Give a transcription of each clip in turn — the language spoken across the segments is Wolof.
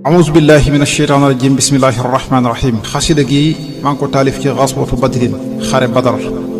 أعوذ بالله من الشيطان الرجيم بسم الله الرحمن الرحيم xasida gi maa ngi ko taalif ci xaswatu badrin xare badar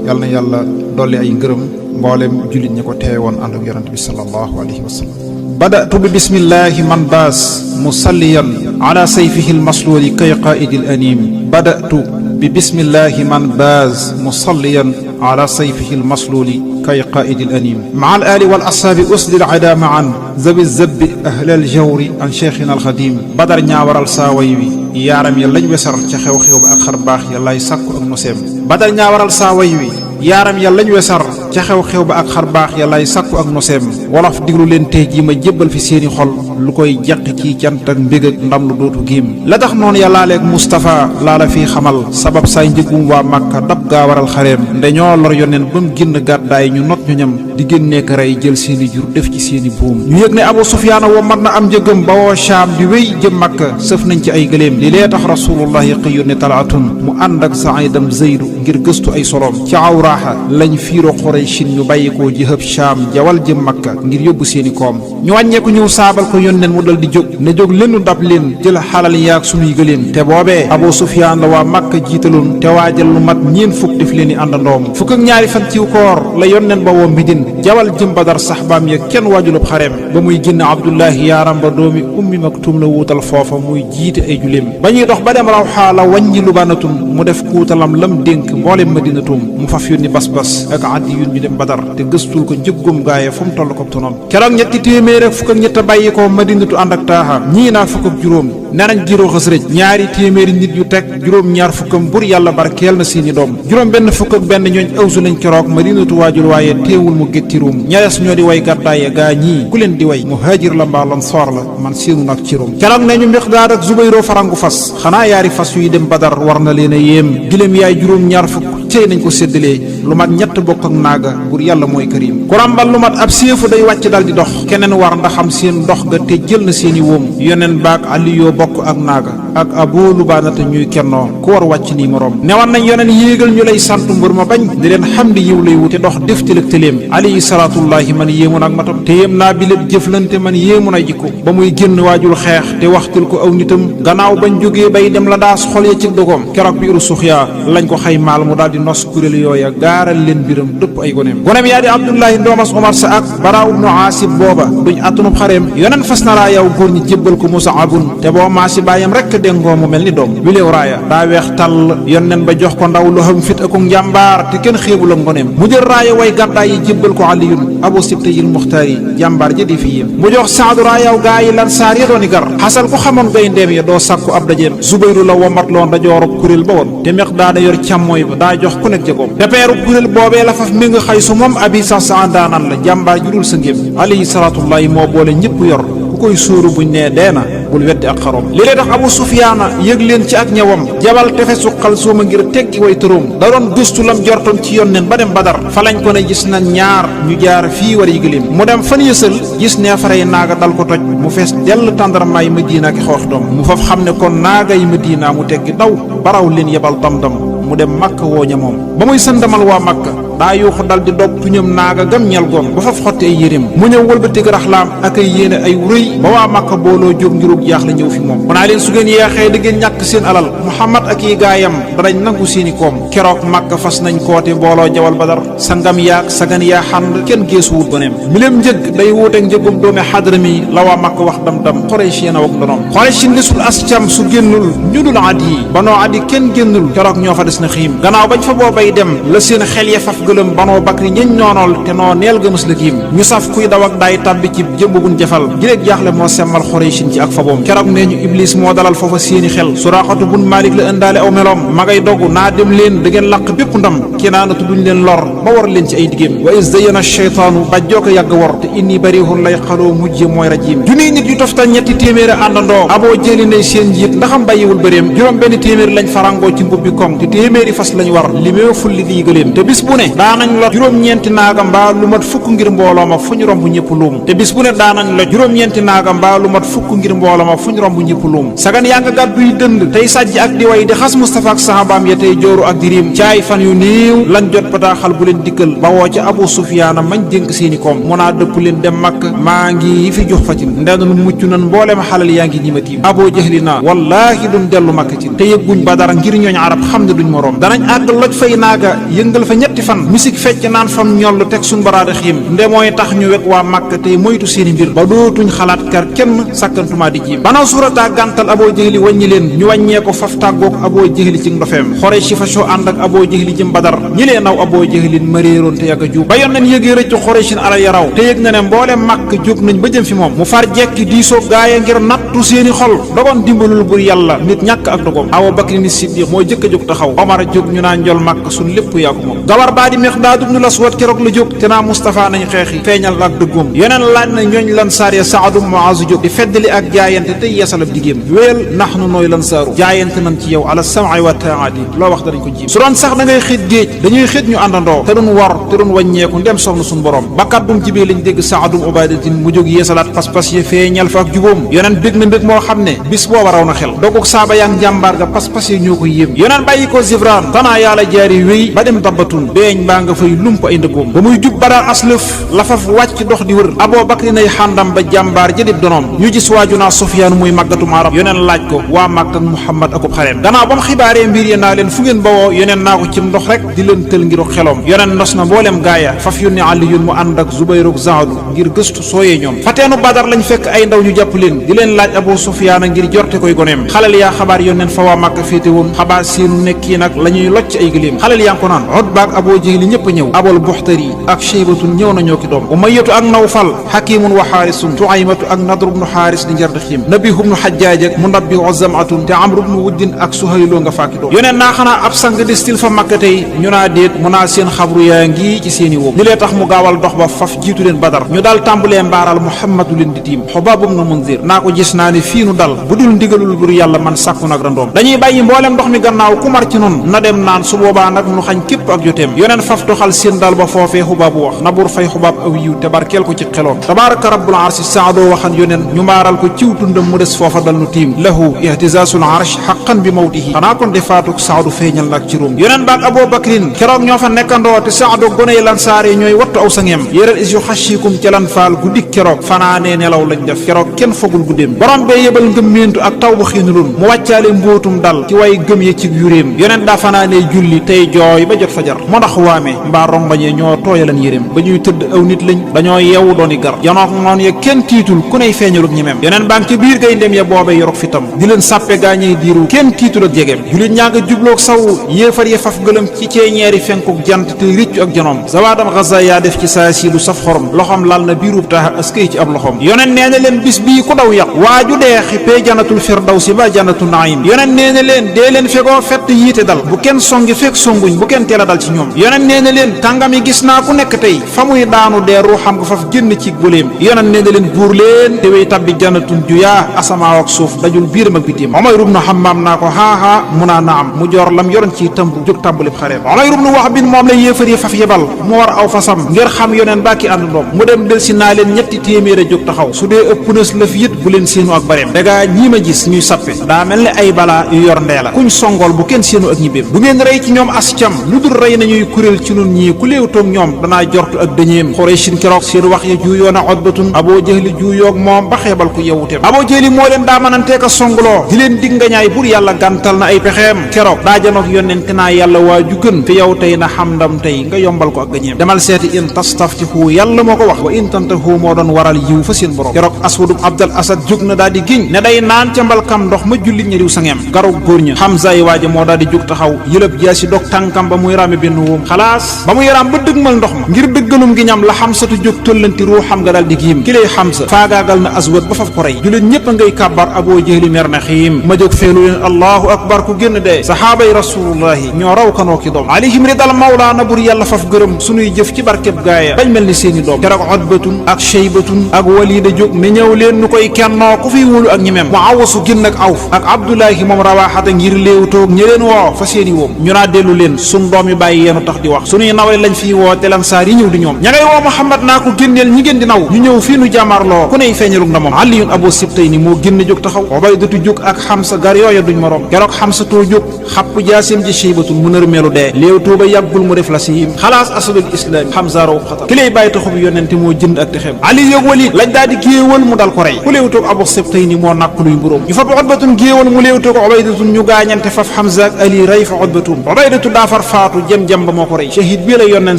yàlla na yàlla dolli ay ngërëm mboolem jullit ñi ko teewe woon ànd ak yonent bi sallallahu alayhi wa sallam badatu bi bismillahi man baas musalliyan ala sayfihi almasluli kay qaidi alanim badatu bi bismillahi man baas musalliyan ala sayfihi almasluli kay qaidi alanim maa al ali wal ashabi usdil ada maan zabi zabbi ahlal jawri an cheikhina alxadim badar ñaawaral saaway wi yaaram ya lañ wesar ca xew-xew ba ak xar baax ya lay sàkku ak noseem badar ñaawaral saaway wi yaaram ya lañ wesar ca xew-xew ba ak xar baax ya lay sàkku ak noseem wolof diglu leen tey jii ma jébbal fi seeni xol lu koy jàq ci cant ak mbég ak ndam lu dootu giim la tax noonu ya laaleeg Moustapha laa la fii xamal sabab saay njëgum waa Màkka dab gaa waral xareem ndeñoo lor yoneen ba mu génn gàddaay ñu not ñu ñam di génneek rey jël seeni jur def ci seeni buum ñu yëg ne Abu Sufyaana woo mat na am njëgëm ba woo Shaam di wéy jëm Makka sëf nañ ci ay gëléem li lee tax rasulullahi xëy ne talaatun mu ànd ak saidam Zeydu ngir gëstu ay soloom ci awraaxa lañ fiiro Qurayshin ñu bàyyi koo jëhëb Shaam jawal jëm Makka ngir yóbbu seeni koom ñu wàññeeku ñëw saabal ko yónneen mu dal di jóg ne jóg lennu dab leen jël xalal yaag sunuy gëléem te boobee Abu Sufyaan la waa Makka jiitaloon te waajal lu mat ñeen fukk def leen i àndandoom fukk ak ñaari fan ciw koor la yónneen ba woo Midin jawal jëm Badar saxbaam ya kenn waajulub xareem ba muy génn Abdullahi yaaram ba doomi ummi maktum la wuutal foofa muy jiite ay juleem ba ñuy dox ba dem raw xaala wàññi lubanatun mu def kuutalam lam dénk mboolem madinatum mu faf yónni bas-bas ak addi yun ñu dem Badar te gëstul ko njëggum gaaye fu mu toll ko tonoon keroog ñetti téeméer ak fukk ak ñett bàyyi ko madinatu ànd ak taaxa ñii naa fukk ak juróom nenañ jiroo xës rëj ñaari téeméeri nit yu teg juróom ñaar fukkam bur yàlla barkeel na seeni doom juróom benn fukk ak benn ñooñ awsu nañ keroog madinatu waajul waaye teewul mu gétti ruum ñares ñoo di way gàddaaye gaa ñii ku leen di way muhaajir la mbaa lansoor la man séenu nag ci ruum keroog ne ñu Miqdaad ak Zubayro farangu fas xanaa yaari fas yuy dem Badar war na leen a yéem giléem yaay juróom ñaar fukk cey nañ ko séddalee lu mat ñett bokk ak naaga bur yàlla mooy karim ku ràmbal lu mat ab séefu day wàcc dal di dox keneen war ndaxam seen dox ga te jël na seeni wóom yoneen baak aliyoo bokk ak naaga ak Abu Lubaanata ñuy kennoo ku war wàcc nii moroom newan nañ yoneen yéegal ñu lay sant mbër ma bañ di leen xam di yiw lay wute dox def tëlëg tëléem alayhi salaatullahi man yéemun ak matam te yéem naa bi lépp jëflante man yéemun a jikko ba muy génn waajul xeex te waxtul ko aw nitam gannaaw bañ jógee bay dem la daas xol ya ci dogoom keroog biiru suxyaa lañ ko xay maal mu daal di nos kuréel yooya gaaral leen biram dëpp ay goneem yaa di Abdullahi ndoomas Omar sa ak Baraa ibnu Aasib booba duñ attunub xareem yoneen fas na laa yow góor ñi jébbal ko Musaabun te boo maasi bàyyam rekk déngoo mu mel ni doom wiléew raaya daa weex tàll yoneen ba jox ko ndaw lu xam fit ak njàmbaar te kenn xeebul ak ngoneem mu jël raaya way gàddaay yi jébbal ko Aliyun Abu Sibtayil Muxtaar yi jàmbaar ja di fi yéem mu jox Saadu raayaw gaa yi lan saar ya dooni gar xasal ku xamoon gay ndeem ya doo sàkku ab dajeem Zubayru la womatloon dajoorub kuréel ba woon te Miqdaada yor càmmooy ba daa jox ku nekk jagoom te peeru kuréel boobee la faf mi nga xay su moom abi sax sa daanaan la jàmbaar jurul sa ngéem alayhi salaatullahi moo boole ñëpp yor ku koy sóoru buñ nee deena bul weddi ak xarom li lay tax Abu Sufyaana yëg leen ci ak ñëwam jabal tefesu xal sooma ngir teggi way tëróom da doon gëstu lam jortoon ci yonneen ba dem Badar fa lañ ko ne gis na ñaar ñu jaar fii war yi gëléem mu dem fan yësal gis nee faray naaga dal ko toj mu fees dell tàndarmaay Madina ki xoox doom mu faf xam ne kon naaga yi Madina mu teggi daw baraw leen yebal dam-dam mu dem Makka woo ña moom ba muy sëndamal waa Makka daa yuuxu dal di dog tuñam naaga gam ñel goom ba faf xotti ay yéreem mu ñëw wëlbatig raxlaam ak ay yéene ay rëy ba waa Makka booloo jóg ngirug jaax la ñëw fi moom bu naa leen su ngeen yeexee da ngeen ñàkk seen alal Muhammad ak yi gaayam danañ nangu seeni koom keroog Makka fas nañ koote booloo jawal Badar sangam yaag sagan yaa xand kenn geesuwut goneem miléem njëg day wuuteeg njëgum doomi Hadrami la waa Makka wax dam-dam Quraysh yéen a wak donoom Quraysh lisul as cam su génnul ñu dul at yi banoo at yi kenn génnul keroog ñoo fa des na xiim gannaaw bañ fa boobay dem la seen xel ya faf gëlëm banoo bakri ñeñ noonool te noo neel gëmës la kiim ñu saf kuy daw ak daay tàbbi ci jëmb buñ jëfal giléeg jaaxle moo semmal Xuraysin ci ak faboom keroog nee ñu Iblis moo dalal foofa seeni xel Suraaxatu bun Maalik la ëndaale aw meloom ma ngay dogu naa dem leen da ngeen làq bépp ndam Kinaanatu duñ leen lor ba war leen ci ay digéem wa is zayyana sheytaanu bàjjoo ko yàgg wor te inni barihun lay xaloo mujje mooy rajiim junniy nit yu toftal ñetti téeméeri àndandoo Aboo Jëli nay seen njiit ndaxam bàyyiwul bëreem juróom benn téeméer lañ farangoo ci mbubbi koŋ te téeméeri fas lañ war li mee fulli lii gëléem te bis bu ne daanañ lot juróom-ñeenti naaga mbaa lu mat fukk ngir mbooloo ma fu ñu romb ñëpp luum te bis bu ne daanañ lot juróom-ñeenti naaga mbaa lu mat fukk ngir mbooloo ma fu ñu romb ñëpp luum sagan yaa nga gàdduy dënd tey sàjj ak di way di xas Mustafa ak sahabaam ya tey jooru ak di riim caay fan yu néew lañ jot bataaxal bu leen dikkal ba woo ca Abu Sufyaana mañ dénk seeni koom mu naa dëpp leen dem Makka maa ngi fi jox fatin ndenn mucc nan mbooleem xalal yaa ngi ñima tiim Abu Jahli na wallaahi duñ dellu Makka ci te yëgguñ Badar ngir ñooñ arab xam ne duñ moroom danañ àgg loj fay naaga yëngal fa ñetti fan musique fecc naan fam ñoll teg suñ baraada xiim nde mooy tax ñu wek waa Makka tey moytu seeni mbir ba dootuñ xalaat kar kenn sàkkantumaa di jiim banaa surata gàntal Abu Jahli wàññi leen ñu wàññee ko faf tàggoog Abu Jahli ci ndofeem xore si fa soo ànd ak Abu Jahli jëm Badar ñi lee naw Abu Jahli ma réeroon te yàgg a juub ba yoon nañ yëgee rëcc xore sin alal ya raw te yëg na ne mboole Makka jóg nañ ba jëm fi moom mu far jekki diisoo gaaya ngir nattu seeni xol dogoon dimbalul bur yàlla nit ñàkk ak dogom Abu Bakri ni Siddiq moo jëkk a jóg taxaw Omar jóg ñu naa njol Makka suñ lépp yaa ko moom gawar baa di Miqdaad ibnul Aswad keroog la jóg te naa Mustafa nañ xeexi feeñal ak dëggoom yeneen laaj na ñooñ lan saar ya Saadu Muaaz jóg di feddali ak jaayante tey yeesalab digéem wéel nax nu nooy lan saaru jaayante nañ ci yow ala sam'i wa taati loo wax danañ ko jiim su doon sax da ngay xit géej dañuy xit ñu àndandoo te duñ war te duñ wàññeeku ndem soxna suñ borom bakkat dum jibee lañ dégg Saadu Ubaadatin mu jóg yeesalaat pas-pas yi feeñal fa ak jubóom yoneen bég na mbég moo xam ne bis booba raw na xel dogug saaba yaa ngi njàmbaar ga pas-pas yi ñoo ko yéem yoneen bàyyi ko Zifraan tanaa yàlla jaari wéy ba dem dabbatun beeñ baa nga fay lump ay ndëggoom ba muy jub Badar aslëf la faf wàcc dox di wër Abu Bakri nay xàndam ba jàmbaar jëdib donoom ñu gis waaju naa Sufyaan muy màggatum arab yoneen laaj ko waa Makka Muhammad akub xareem gannaaw ba mu xibaaree mbir yi naa leen fu ngeen bawoo yoneen naa ko cim ndox rek di leen tël ngiru xeloom yoneen nos na mboolem gaaya faf yónni Aliyun mu ànd ak Zubayr ak Zaadu ngir gëstu sooyee ñoom fateenu Badar lañ fekk ay ndaw ñu jàpp leen di leen laaj Abu Sufyaana ngir jorte koy goneem xalal yaa xabaar yónneen fa waa Makka féete woon xabaar seenu nekki nag la ñuy locc ay gëléem xalal yaa ngi ko naan Utba ak Abu Jahli ñëpp a ñëw Abul Buxtari ak Shaybatun ñëw nañoo ki doom Umayyatu ak Nawfal Hakimun wa Xaarisun Tuaymatu ak Nadr ibnu Xaaris di njar di xiim Nabihu ibnu Xajjaaj ak Munabbi wa Zamatun te Amru ibnu Wuddin ak Suhayloo nga faaki doom yónneen naa xanaa ab sang destil fa Makka tey ñu naa déet mu naa seen xabru yaa ngi ci seeni wóom li lee tax mu gaawal dox ba faf jiitu leen Badar ñu daal tàmbalee mbaaral Muhammadu leen di tiim Xubaab ibnu Munzir naa ko gis naa ne fii nu dal bu dul ndigalul bur yàlla man sàkku nag randoom dañuy bàyyi mboolem ndox mi gannaaw ku mar ci nun na dem naan su boobaa nag nu xañ képp ak joteem yoneen faf doxal seen dal ba foofee Xubaabu wax na bur fay Xubaab aw yiw te barkeel ko ci xeloom tabaaraka rabbul arsi saadoo waxan yoneen ñu mbaaral ko ciw tundam mu des foofa dal nu tiim lahu ihtizaasul arsh xaqan bi mawtihi xanaa kon de faatuk saadu feeñal nag ci róom yoneen baak Abu Bakrin keroog ñoo fa nekkandoo te saadu gone yi lan saare ñooy wattu aw sangeem yéral is yu xashikum ca lan faal guddik keroog fanaanee nelaw lañ def keroog kenn fogul guddeem borom bee yëbal ngëmmentu ak taw bu xiinulun mu wàccaale mbóotum dal ci way gëm ye ci yuréem yoneen daa fanaanee julli tey jooy ba jot fajar moo ndax waame mbaa rongañee ñoo tooyalan yéréem ba ñuy tëdd aw nit lañ dañoo yeewu dooni gar janook noon ya kenn tiitul ku ney feeñaluk ñemeem yoneen baa ngi ci biir gay ndem ya boobe yorok fitam di leen sàppe gaañey diiru kenn tiitul ak jegeem julit ñaa nga jubloog saw yéefar ya faf gëlëm ci ceeñeeri fenkuk jant te riccu ak janoom zawaadam Gaza yaa def ci saa si lu saf xorom loxom lal na biirub taax askay ci ab loxom yoneen nee na leen bis bii ku daw yàq waaju dee xippee janatul firdawsi ba janatu naim yoneen nee na leen dee leen fegoo fett yiite dal bu kenn songi fekk songuñ bu kenn teel a dal ci ñoom yoneen nee na leen kàngam yi gis naa ku nekk tey fa muy daanu dee ruuxam nga faf génn ci bëleem yoneen nee na leen buur leen te wey tabbi janatun juyaa asamaaw ak suuf dajul biiram ak bitim Umayr ibnu Hammaam naa ko xaaxaa mu naa naam mu joor lam yoroon ci tëmb jóg tàmbali xareem Umayr ibnu Wahb bin moom la yéefar yi faf yebal mu war aw fasam ngir xam yoneen bàkki ànd ndoom mu dem del si naa leen ñetti téeméer a jóg taxaw su dee ëpp nës la fi it bu leen séenu ak bareem dagaa ñii ma gis ñuy sappe daa mel ne ay balaa yu yor ndee la kuñ songool bu kenn séenu ak ñibbeem du ngeen rey ci ñoom as cam lu dul rey nañuy kuréel ci nun ñii ku léew toog ñoom danaa jortu ak dëñeem Xuraysin keroog seen wax ya juuyoon a Utbatun Abu Jahli juuyoog moom ba xeebal ko yewuteem Abu Jahli moo leen daa mënanteek a songuloo di leen dig nga ñaay bur yàlla gàntal na ay pexeem keroog daa janoog yonente naa yàlla waa ju gën fi yow tey na xam ndam tey nga yombal ko ak gañeem demal seeti in tastaftihu yàlla moo ko wax wa in tantahu moo doon waral yiw fa seen borom keroog Aswadub Abdal Asad jóg na daal di giñ ne day naan ca mbalkam ndox ma jullit ña diw sangeem garug góor ña Hamza yi waaja moo daal di jóg taxaw yëlëb jaasi dog tànkam ba muy raame benn wóom xalaas ba muy raam ba dëgmal ndox ma ngir dëggalum gi ñam la Hamsatu jóg tóllanti ruuxam nga daal di giim ki lay Hamza faagaagal na Aswad ba faf ko rey jullit ñépp a ngay kàbbar Abu Jahli mer na xiim ma jóg feelu leen allahu akbar ku génn dee sahaabay rasulullahi ñoo raw kanoo ki doom alayhim ridal mawlaana bur yàlla faf gërëm sunuy jëf ci barkeb gaaya bañ mel ni seeni doom keroog Utbatun ak Shaybatun ak Walida jóg ne ñëw leen nu koy kennoo ku fiy wóolu ak ñemem mu awasu génn ak Awf ak Abdullahi moom Rawaxata ngir léew toog ñi leen woo fa seeni woom ñu naa dellu leen sun doom yi bàyyi yeenu tax di wax suñuy nawle lañ fii woo te lansaar yi ñëw di ñoom ña ngay woo Muhammad naa ko génneel ñi ngeen di naw ñu ñëw fii nu jàmmarloo ku ney feeñalug na moom Aliyun Abu Sibtayni moo génn jóg taxaw Ubaydatu jóg ak Xamsa gar yooya duñ morom keroog Xamsa too jóg xapp jaasim ji Shaybatun mu nërmeelu dee léew tuuba yàggul mu def la siim xalaas asadul islaam Xamsa raw xatar ki lay bàyyi taxub yonente moo jënd ak texem Ali yoog Walid lañ daal di géewal mu dal ko rey ku léew toog Abu Sibtayni moo nàkk luy mburóom ñu fab Utbatun géewal mu léew toog Ubaydatun ñu gaañante faf Xamsa ak Ali rey fa Utbatun Ubaydatu daa far faatu jëm ba moo ko rey shahid bii la yonneen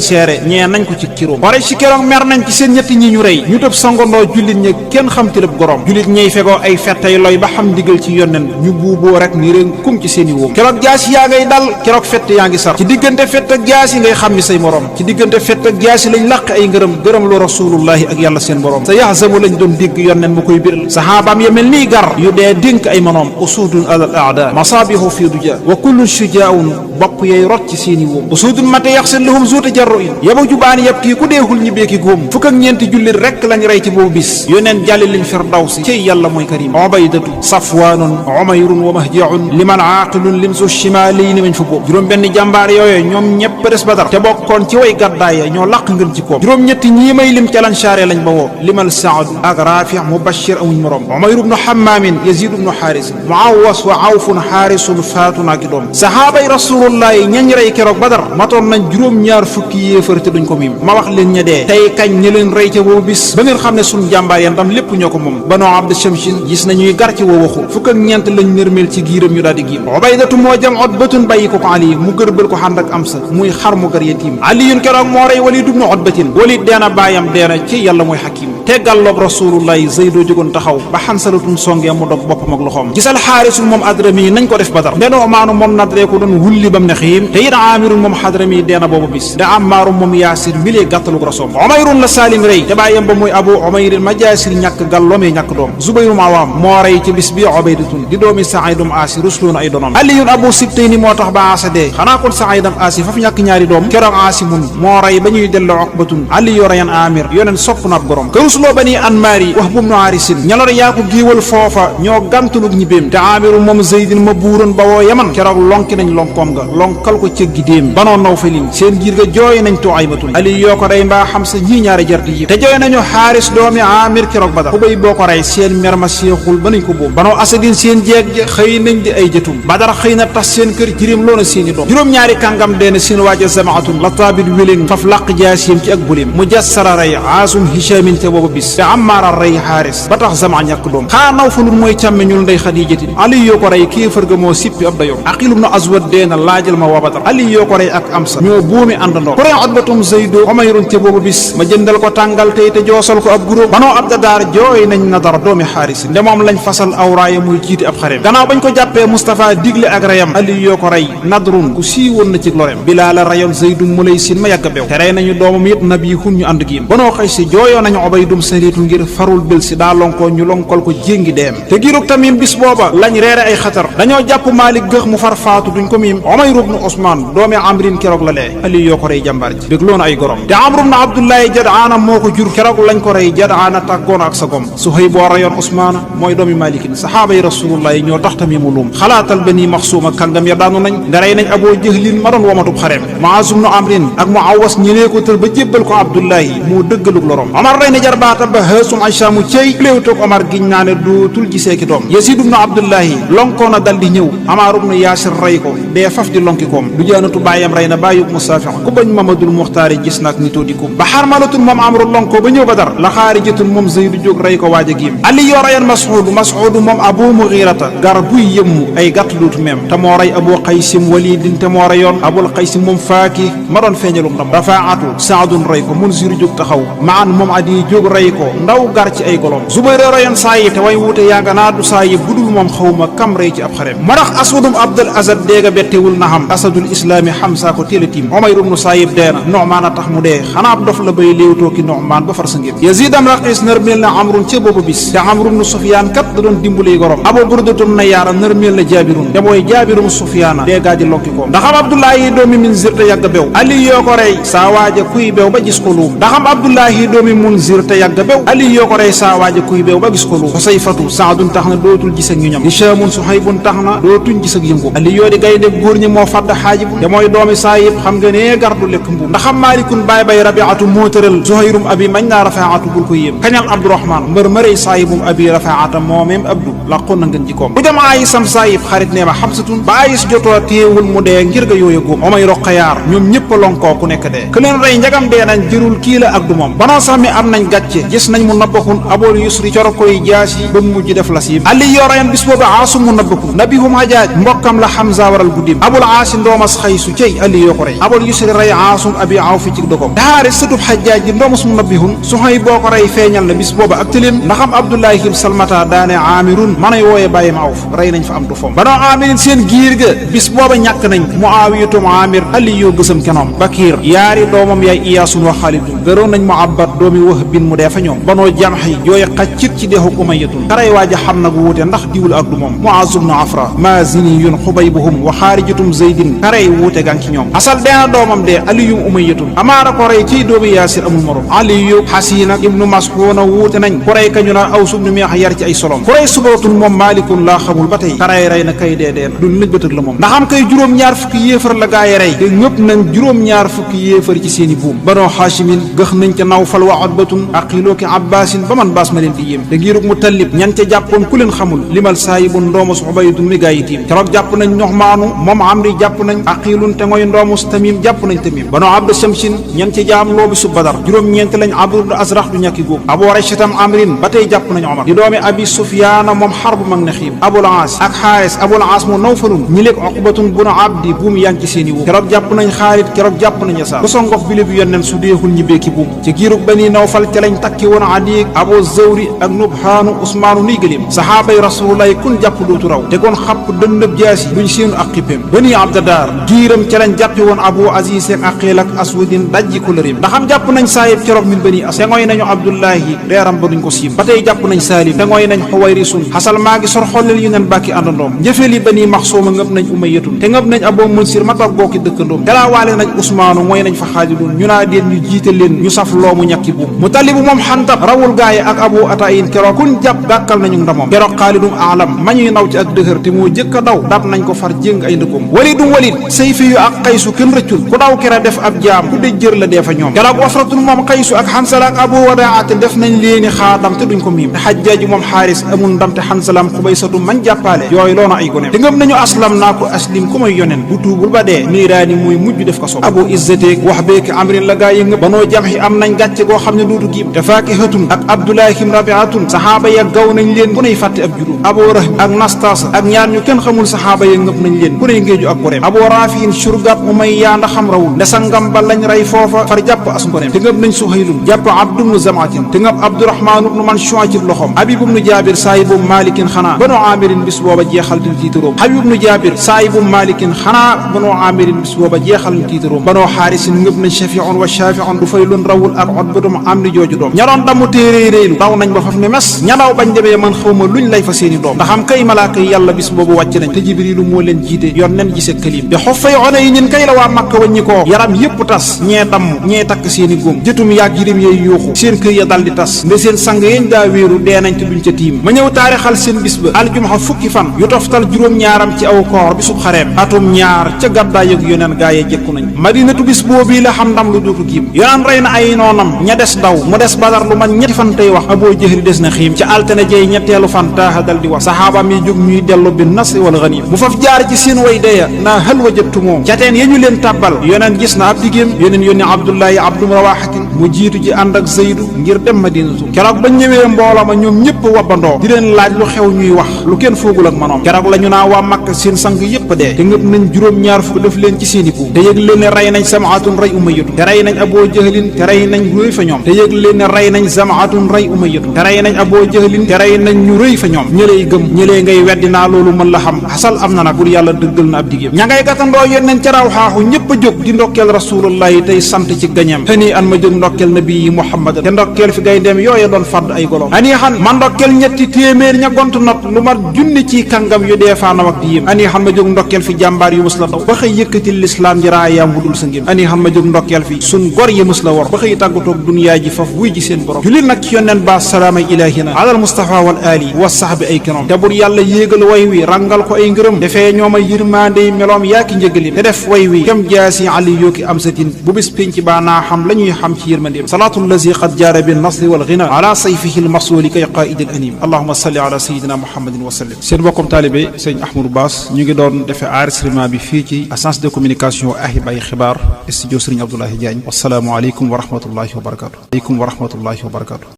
seere ñee nañ ko ci kiróom pare ci keroog mer nañ ci seen ñetti ñi ñu rey ñu tëb sangandoo jullit ña kenn xam tilëb gorom jullit ñey fegoo ay fettay loy ba xam ndigal ci yonneen ñu buuboo rek ni réen kum ci seeni wóom keroog jaasi yaa ngay dal keroog fett yaa ngi sar ci diggante fett ak jaasi ngay xam ni say morom ci diggante fett ak jaasi lañ làq ay gërëm lu rasulullahi ak yàlla seen borom sa yaxzamu lañ doon dégg yonneen mu koy biral sahabaam ya mel nii gar yu dee dénk ay manoom usudun alal aada masaabihu fi duja wa kullu shujaun bopp yay rot ci seeni wóom usudun mate yaxsel lahum zuuta jarru in yaba jubaani yab kii ku deexul ñi beeki góom fukk ak ñeenti jullit rekk lañ rey ci boobu bis yoneen jàlli liñ firdawsi cey yàlla mooy karim Ubaydatu Safwaanun Umayrun wa Mahjaun liman aaqilun lim su shimalayni mañ fa boobu juróom benn jàmbaar yooyu ñoom ñépp des Badar te bokkoon ci way gàddaaya ñoo laq ngën ci koom juróom ñetti ñii may lim ca lansaare lañ ba woo limal Saad ak Raafi Mubashir amuñ morom Umayr ibnu Hammaamin Yazid ibnu Xaaris Muawas wa Awfun Xaarisun faatun ak doom sahaabay rasulullahi ñañ rey keroog Badar matoon nañ juróom ñaar fukki yéefar te duñ ko miim ma wax leen ña dee tey kañ ñi leen rey ca boobu bis ba ngeen xam ne suñ jàmbaar ya ndam lépp ñoo ko moom Banu Abd Shamsin gis nañuy gar ci woo waxu fukk ak ñeent lañ nërmeel ci giiram ñu daal di giim Ubaydatu moo jam Utbatun bàyyi ko Ali mu gërbal ko xànd ak Amsa muy xar mu gar yetiim Aliyun keroog moo rey Walid ibnu Utbatin Walid deena baayam deena ci yàlla mooy xakim teggalloog rasulullahi Zaydoo jógoon taxaw ba Xansalatun songee mu dog boppam ak loxoom gisal Xaarisul moom Adrami nañ ko def Badar nde Nu'maanu moom nadree ko doon wulli bam ne xiim te it Aamirun moom Xadrami deena boobu bis de Ammaaru moom Yaasir milee gàttalug rasoom Umayrun la Saalim rey te bàyyam ba muy Abu Umayrin Majaasir ñàkk gàllomee ñàkk doom Zubayrum Awaam moo rey ci bis bi Ubaydatun di doomi Saïdum Aasi rusloon ay donom Aliyun Abu Sibtayni moo tax ba Aasa dee xanaa kon Saïdum Aasi faf ñàkk ñaari doom keroog Aasimun moo rey ba ñuy delloo Uqbatun Aliyu reyan Amir yoneen sopp na ab gorom kërusloo Bani Anmaari wax bum nu Haarisin ñalor yaa ko giiwal foofa ñoo gàntulug ñibéem te Amiru moom Zaydin ma buuroon ba woo Yaman keroog lonki nañ lonkoom nga lonkal ko cëggi déem banoo Nawfalin seen giir ga jooy nañ Tuaybatun Ali yoo ko rey mbaa Xamsa ñii ñaari jarti yi te jooy nañu Xaaris doomi Amir keroog Badar Ubay boo ko rey seen mer ma seexul ba nañ ko bóom banoo Asadin seen jeeg ja xëy nañ di ay jëtum Badar xëy na tas seen kër jirim loona seeni doom juróom-ñaari kàngam deena seen waaja Zamaatun la taabit wéléng faf làq jaasiyam ci ak bulim Mujassara rey Aasum Hishamin te boobu bis te Ammaara rey Xaaris ba tax Zama ñàkk doom xaa Nawfalun mooy càmmeñul ndey Xadiijatin Ali yoo ko rey kéefër ga moo sippi ab dayoom Aqil ibnu Aswad deena laajal ma waa Badar Ali yoo ko rey ak Amsa ñoo buumi àndandoo ku rey Utbatum Zaydoo Umayrun te boobu bis ma jëndal ko tàngal tey te joosal ko ab guróom banoo Abdadaar jooy nañ Nadar doomi Xaaris nde moom lañ fasal awraaya muy jiiti ab xareem gannaaw bañ ko jàppee Mustafa digle ak reyam Ali yoo ko rey Nadrun ku siiwoon na ci lorem Bilaal la reyoon Zaydum mu lay sin ma yàgg bew te rey nañu doomam yëpp Nabihun ñu ànd giim banoo xëy si jooyoo nañu Ubaydum Sariitu ngir farul bil si daa lonkoo ñu lonkol ko jéngi deem te giirug Tamim bis booba lañ reere ay xatar dañoo jàpp Maalik gëx mu far faatu duñ ko miim Umayr ibnu Usmaan doomi Amrin keroog la lee Ali yoo ko rey jàmbaar ji dégloon ay gorom te Amru ibnu Abdullahi Jadaana moo ko jur keroog lañ ko rey Jadaana tàggoon ak sa gom Suhayb boo reyoon Usmaana mooy doomi Maalikin saxaaba yi rasulullahi ñoo tax Tamimu luum xalaatal Bani Maxsuuma kàngam ya daanu nañ nda rey nañ Aboo Jahlin ma doon womatub xareem Muaz ibnu Amrin ak Muawas ñëlee ko tël ba jébbal ko Abdullahi moo dëggalug lorom Omar rey na jarbaata ba Haasum Aysa mu cey léew toog Omar giñ naa ne dootul gisee ki doom Yazid ibnu Abdullahi lonkoona dal di ñëw Amaar ibnu Yaasir rey ko dee faf di lonki koom du jaanatu bàyyam rey na bàyyub Musaafi ku bañ Mamadul Muxtaari gis naak nitoo di kum ba Xarmalatun moom Amru lonko ba ñëw Badar la Xaarijatun moom Zaydu jóg rey ko waaj a giim Ali yoo reyoon Mas'uud moom Abu Mughirata gar buy yëmmu ay gàtt duutu meem te moo rey Abu Qaysim Walidin te moo reyoon Abul Qaysim moom Faaki ma doon feeñalum ndam Rafaatu Saadun rey ko Munzir jóg taxaw Maan moom Adi jóg rey ko ndaw gar ci ay golom Zubayr reyoon Saayib te way wuute yaa nga naa du Saayib budul moom xawma kam rey ci ab xarem moo tax Aswadum Abdul Azad déega bettewul na xam Asadul Islaami Xamsa ko téela tiim Umayr ibnu Saayib deena Nu'maan a tax mu dee xanaa ab dof la bay léewtoo ki Nu'maan ba far sa ngir Yazid am Raqiis nërmeel na Amrun ca boobu bis te Amru ibnu Sufyaan kat da doon dimbali gorom Abu Burdatum na yaara nërmeel na Jaabirun te mooy Jaabirum Sufyaana dee gaaji lokki koom ndaxam Abdullahi doomi Munzir te yàgg bew Ali yoo ko rey saa waaja kuy bew ba gis ko luum ndaxam Abdullahi doomi Munzir te yàgg bew Ali yoo ko rey saa waaja kuy bew ba gis ko luum Xusayfatu Saadun tax na dootul gis ak ñu ñam Hishamun Suhaybun tax na dootuñ gis ak yëngu Ali yoo di gaynde góor ñi moo fàdd xaajibu te mooy doomi Saayib xam nga nee gardu lekk mbuum ndaxam Maalikun baay bay Rabiatu moo tëral Zuhayrum abi mañ naa Rafaatu bul ko yéem kañal Abdurahman mbër mëray Saayibum abi Rafaata moomeem Abdu laqoon na ngeen jikkoom bu dem Ayisam Saayib xarit nee ma Xamsatun ba Ayis jotoo téewul mu dee ngir ga yooya góom omay roqayaar ñoom ñëpp lonkoo ku nekk dee ku leen rey njagam dee nañ jërul kii la ak du moom banoo sax mi am nañ gàcce gis nañ mu nabbakun abool yusri coro koy jaasi ba mujj def la siim Ali yoo rayan bis boobu Aasu mu nabbakun nabihum Hajaaj mbokkam la Hamza waral guddim abul aasi ndoomas xaysu cey Ali yoo ko rey abool yusri rey Aasum abi aw fi ci dokom daxaare sëtub Hajaaj ji ndoomas mu nabihun Suhayb boo ko rey feeñal na bis boobu ak tëlim ndaxam Abdullahi him Salmata daane Aamirun manay wooye bàyyim Awf rey nañ fa am du fom banoo Aamirin seen giir ga bis booba ñàkk nañ Muawiyatum Aamir Ali yoo gësam kenoom Bakir yaari doomam yaay Iyaasun wa Xaalidun gëroon nañ Muabbad doomi Wahbin mu dee fa ñoom banoo Jamhi jooye xaccit ci deexu Umayyatun karay waaja xam nag wuute ndax diwul ak du moom Muaz ibn Afra Maziniyun Xubaybuhum wa Xaarijatum Zaydin karay wuute gang ci ñoom asal deena doomam dee Aliyum Umayyatun amaara ko rey ciy doomi Yaasir amul morom Aliyu Xasiina ibnu Masxuuna wuute nañ ku rey kañu naan Aws ibnu Miyax yar ci ay solom ku rey Subatun moom Maalikun laa xamul ba tey karay rey na kay dee du nëj bëtëg la moom ndaxam kay juróom-ñaar fukki yéefar la gaaye rey te ñëpp nañ juróom-ñaar fukki yéefar ci seeni buum banoo Haashimin gëx nañ ca Nawfal wa Utbatun aqiloo ki Abbaasin ba man baas ma leen di yéem te giirug Mutallib ñan ca jàppoon ku leen xamul limal Saayibun ndoomus Ubaydun mi gaa yi tiim keroog jàpp nañ Nuxmaanu moom Amri jàpp nañ aqilun te ngoy ndoomus Tamim jàpp nañ Tamim banoo Abdu Shamsin ñan ca jaam loo bi su Badar juróom-ñeent lañ Abdul Azrax du ñàkki góom Abu Raysitam Amrin ba tey jàpp nañ Omar di doomi Abi Sufyaana moom Harb mag na xiim Abul Aas ak Xaaris Abul Aas mu Nawfalun ñi leeg Uqbatun bunu Abdi buum yaa ngi ci seeni wóom keroog jàpp nañ Xaalid keroog jàpp nañ Yasaar bu songof bi lébi yonneen su deexul ñibbee ki buum ci giirug Bani Nawfal ca lañ takki woon Adiik Abu Zawri ak Nubhaanu Usmaanu niy gëlim saxaabay Rasulullahi kun jàpp dootu raw tegoon xapp dëndëb jaasi duñ seenu ak xippéem Bani Abdadaar giiram ca lañ jàppi woon Abu Aziz ak Aqil ak Aswadin dajji ko lërim ndaxam jàpp nañ Saayib keroog min Bani As te ngooy nañu Abdullahi reeram ba duñ ko siim ba tey jàpp nañ Saalim te ngooy nañ Xuwayrisun xasal maa ngi sor xollel yu ngeen bàkki àndandoom njëfeeli Bani Maxsuuma ngëp nañ Umayyatun te ngëp nañ Abu Munsir ma toog bokki dëkkandoom galaawaale nañ Usmaanu mooy nañ fa Xaalidun ñu naa deen ñu jiite leen ñu saf loomu ñàkki buum Mutalibu moom Xantab rawul gaaye ak Abu Atayin keroog kun jàpp gàkkal nañu ndamoom keroog Xaalidum aalam ma ñuy naw ci ak dëxër te moo jëkk a daw dab nañ ko far jéng ay ndëkkoom Walidum Walid Sayfi yu ak Xaysu kenn rëccul ku daw kere def ab jaam ku dëj jër la dee fa ñoom keroog Wasratun moom Xaysu ak Xansala ak Abu Wadaa te def nañ leeni xaadam te duñ ko miim te Xajjaaju moom Xaaris amul ndam te Xansalam Xubaysatu mañ jàppaale yooyu loona ay goneem te ngëm nañu aslam naa ko aslim ku may yonen bu tuubul ba dee niiraani muy mujj def ko sob Abu Izzateek wax beeki Amrin la gaa yi ngëp banoo Jamhi am nañ gàcce goo xam ne dootu giib te Faakihatun ak Abdullahim Rabiatun saxaaba ya gaw nañ leen ku ney fàtte ab juróom Abu Rahim ak Nastas ak ñaar ñu kenn xamul saxaaba ya ngëp nañ leen ku ney ngéeju ak goreem Abu Rafiin surgab Umayya ndax xam rawul nde sangam ba lañ rey foofa far jàpp as ngoreem te ngëp nañ Suhaylun jàpp Abdu bnu Zamatin te ngëp Abdurahmaan bnu Manshu'a ci loxom Habib bnu Jaabir saayibu Maalikin xanaa banu Aamirin bis booba jeexal di tiitaroom Habib bnu Jaabir saayibu Maalikin xanaa banu Aamirin bis booba jeexal di tiitaroom banoo Xaarisin ngëp nañ Shafi'un wa Shafi'un du faylun rawul ak Utbatum am ni jooju doom ñaroon damu téere réelu daw nañ ba faf ne mes ñadaw bañ demee man xawma luñ lay fa seeni doom ndaxam kay malaaka yi yàlla bis boobu wàcc nañ te Jibriilu moo leen jiite yor nen gise këlim bi xof fay one yi ñin kay la waa Makka waññi koo yaram yépp tas ñee damm ñee takk seeni góom jëtum yaag yirim yey yuuxu seen kër ya dal di tas nde seen sang yeñ daa wéeru dee nañ te duñ ca tiim ma ñëw taarixal seen bis ba aljumxa fukki fan yu toftal juróom-ñaaram ci aw koor bi sub xareem atum ñaar ca gàddaa yëg yoneen gaa yee jekku nañ madinatu bis boobii la xam ndam lu dootu giim yoneen rey na ay noonam ña des daw mu des Badar lu man ñetti fan tey wax Aboo Jahli des na xiim ca altine jey ñetteelu fan taaxa dal di wax saxaabaam yi jóg ñuy dellu bi nasri wal ganim mu faf jaar ci seen way deya naa hal wajadtumoo cateen ya ñu leen tàbbal yoneen gis na ab digéem yoneen yónni Abdullahi abdum rawaxatin mu jiitu ji ànd ak Zaydu ngir dem Madinatu keroog ba ñëwee mbooloo ma ñoom ñëpp wabbandoo di leen laaj lu xew ñuy wax lu kenn foogul ak manoom keroog la ñu naa waa Makka seen sang yépp dee te ngëp nañ juróom-ñaar fukk def leen ci seeni buum te yëg leen ne rey nañ Samaatun rey Umayyatu te rey nañ Aboo Jahlin te rey nañ rëy fa ñoom te yëg leen ne rey nañ Samaatun rey Umayyatu te rey nañ Aboo Jahlin te rey nañ ñu rëy fa ñoom ñëley gëm ñëlee ngay weddi naa loolu mën la xam xasal am na nag bur yàlla dëggal na ab digéem ña ngay gatandoo yónneen ca raw xaaxu ñëpp a jóg di ndokkeel rasulullahi tey sant ci gañeem xëni an ma jóg ndokkeel nabi Muhammad te ndokkeel fi gayndeem yooye doon fadd ay golom ani xan ma ndokkeel ñetti téeméer ña gont not lu mat junni ci kàngam yu dee faanaw ak di yim ani xan ma jóg ndokkeel fi jàmbaar yu mus la daw ba xëy yëkkati lislaam ji raayaam wudul sa ngim ani xan ma jóg ndokkeel fi sun gor yi mus la wor ba xëy tàggatoog duniyaa ji faf wuy ji seen borom jullit nag ci yonneen ba salaama ilahina alal mustafa wal ali wa wa sahbi ay kenoom te bur yàlla yéegal way wi rangal ko ay ngërëm defee ñoom ay yërmande meloom yaaki njëgalim te def way wi kem jaasi ali yooki am satin bu bis pénc baa naa xam la ñuy xam ci yërmandeem salaatu allazi qad jaara bin nasri wal ghina ala sayfihi al masuli kay qaa'id al anim allahumma salli ala sayyidina muhammadin wa sallim seen bokkum taalibe sëñ Ahmadou Bass ñu ngi doon defee enregistrement bi fii ci agence de communication Ahibahil Xibaar studio Serigne Abdoulaye Diagne wassalaamu aleykum wa rahmatullahi wa barakatuh